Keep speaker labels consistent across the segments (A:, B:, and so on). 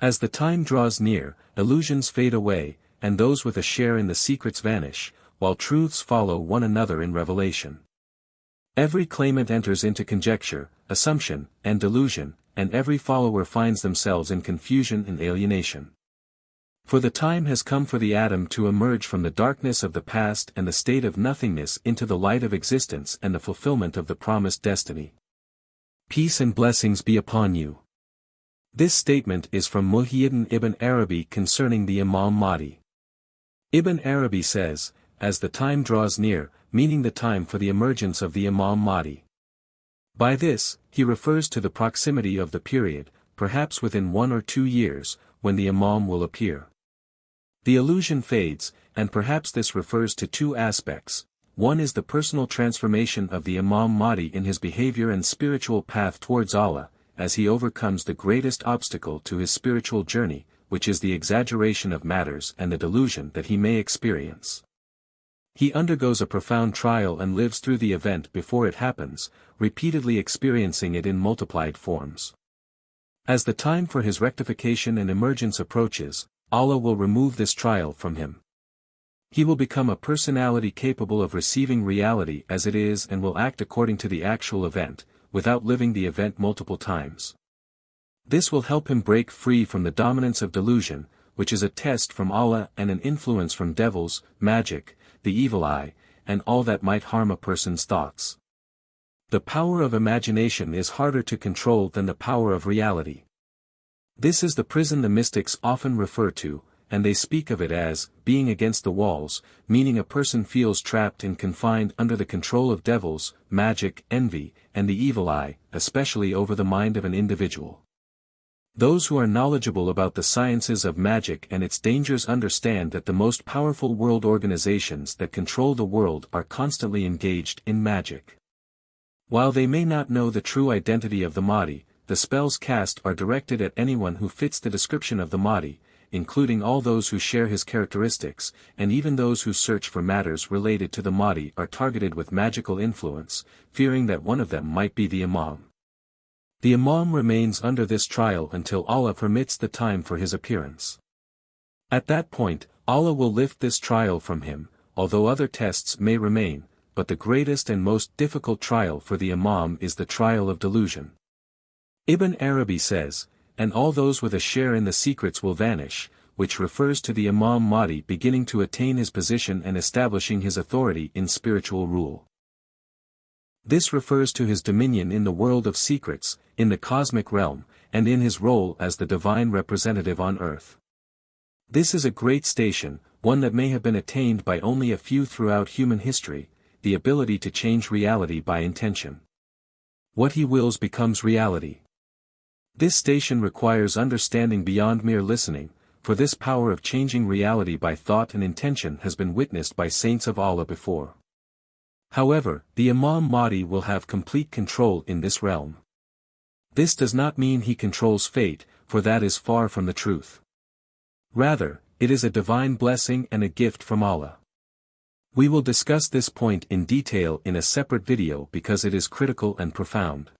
A: As the time draws near, illusions fade away, and those with a share in the secrets vanish, while truths follow one another in revelation. Every claimant enters into conjecture, assumption, and delusion, and every follower finds themselves in confusion and alienation. For the time has come for the atom to emerge from the darkness of the past and the state of nothingness into the light of existence and the fulfillment of the promised destiny. Peace and blessings be upon you. This statement is from Muhyiddin ibn Arabi concerning the Imam Mahdi. Ibn Arabi says, as the time draws near, meaning the time for the emergence of the Imam Mahdi. By this, he refers to the proximity of the period, perhaps within 1 or 2 years, when the Imam will appear. The illusion fades, and perhaps this refers to 2 aspects. One is the personal transformation of the Imam Mahdi in his behavior and spiritual path towards Allah, as he overcomes the greatest obstacle to his spiritual journey, which is the exaggeration of matters and the delusion that he may experience. He undergoes a profound trial and lives through the event before it happens, repeatedly experiencing it in multiplied forms. As the time for his rectification and emergence approaches, Allah will remove this trial from him. He will become a personality capable of receiving reality as it is and will act according to the actual event, without living the event multiple times. This will help him break free from the dominance of delusion, which is a test from Allah and an influence from devils, magic, the evil eye, and all that might harm a person's thoughts. The power of imagination is harder to control than the power of reality. This is the prison the mystics often refer to, and they speak of it as being against the walls, meaning a person feels trapped and confined under the control of devils, magic, envy, and the evil eye, especially over the mind of an individual. Those who are knowledgeable about the sciences of magic and its dangers understand that the most powerful world organizations that control the world are constantly engaged in magic. While they may not know the true identity of the Mahdi, the spells cast are directed at anyone who fits the description of the Mahdi, including all those who share his characteristics, and even those who search for matters related to the Mahdi are targeted with magical influence, fearing that one of them might be the Imam. The Imam remains under this trial until Allah permits the time for his appearance. At that point, Allah will lift this trial from him, although other tests may remain, but the greatest and most difficult trial for the Imam is the trial of delusion. Ibn Arabi says, and all those with a share in the secrets will vanish, which refers to the Imam Mahdi beginning to attain his position and establishing his authority in spiritual rule. This refers to his dominion in the world of secrets, in the cosmic realm, and in his role as the divine representative on earth. This is a great station, one that may have been attained by only a few throughout human history, the ability to change reality by intention. What he wills becomes reality. This station requires understanding beyond mere listening, for this power of changing reality by thought and intention has been witnessed by saints of Allah before. However, the Imam Mahdi will have complete control in this realm. This does not mean he controls fate, for that is far from the truth. Rather, it is a divine blessing and a gift from Allah. We will discuss this point in detail in a separate video because it is critical and profound.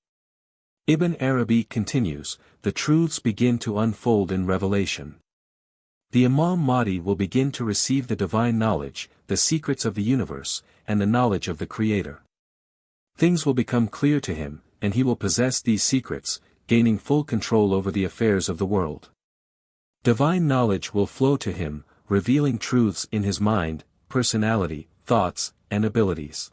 A: Ibn Arabi continues, the truths begin to unfold in revelation. The Imam Mahdi will begin to receive the divine knowledge, the secrets of the universe, and the knowledge of the Creator. Things will become clear to him, and he will possess these secrets, gaining full control over the affairs of the world. Divine knowledge will flow to him, revealing truths in his mind, personality, thoughts, and abilities.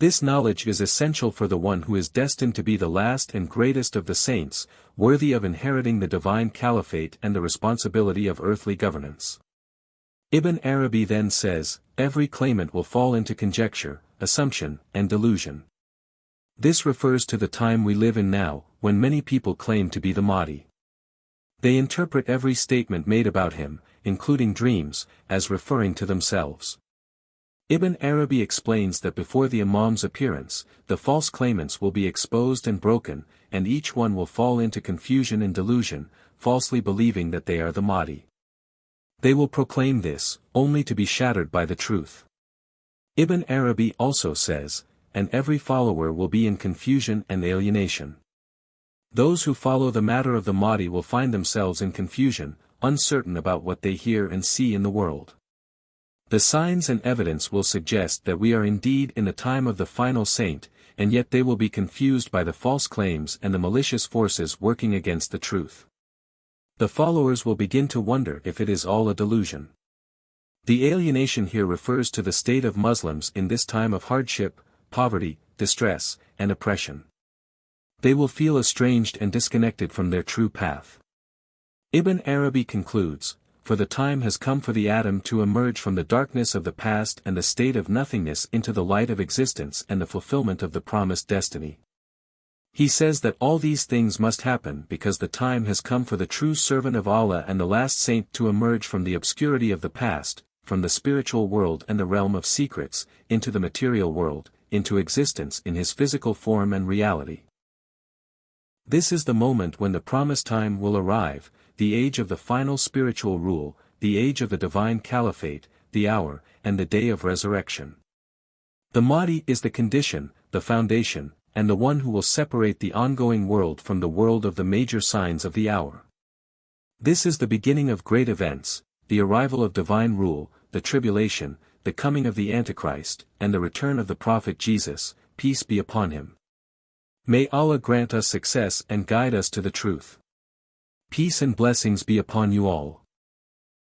A: This knowledge is essential for the one who is destined to be the last and greatest of the saints, worthy of inheriting the divine caliphate and the responsibility of earthly governance. Ibn Arabi then says, every claimant will fall into conjecture, assumption, and delusion. This refers to the time we live in now, when many people claim to be the Mahdi. They interpret every statement made about him, including dreams, as referring to themselves. Ibn Arabi explains that before the Imam's appearance, the false claimants will be exposed and broken, and each one will fall into confusion and delusion, falsely believing that they are the Mahdi. They will proclaim this, only to be shattered by the truth. Ibn Arabi also says, and every follower will be in confusion and alienation. Those who follow the matter of the Mahdi will find themselves in confusion, uncertain about what they hear and see in the world. The signs and evidence will suggest that we are indeed in the time of the final saint, and yet they will be confused by the false claims and the malicious forces working against the truth. The followers will begin to wonder if it is all a delusion. The alienation here refers to the state of Muslims in this time of hardship, poverty, distress, and oppression. They will feel estranged and disconnected from their true path. Ibn Arabi concludes, "For the time has come for the atom to emerge from the darkness of the past and the state of nothingness into the light of existence and the fulfillment of the promised destiny." He says that all these things must happen because the time has come for the true servant of Allah and the last saint to emerge from the obscurity of the past, from the spiritual world and the realm of secrets, into the material world, into existence in his physical form and reality. This is the moment when the promised time will arrive, the age of the final spiritual rule, the age of the divine caliphate, the hour, and the day of resurrection. The Mahdi is the condition, the foundation, and the one who will separate the ongoing world from the world of the major signs of the hour. This is the beginning of great events, the arrival of divine rule, the tribulation, the coming of the Antichrist, and the return of the Prophet Jesus, peace be upon him. May Allah grant us success and guide us to the truth. Peace and blessings be upon you all.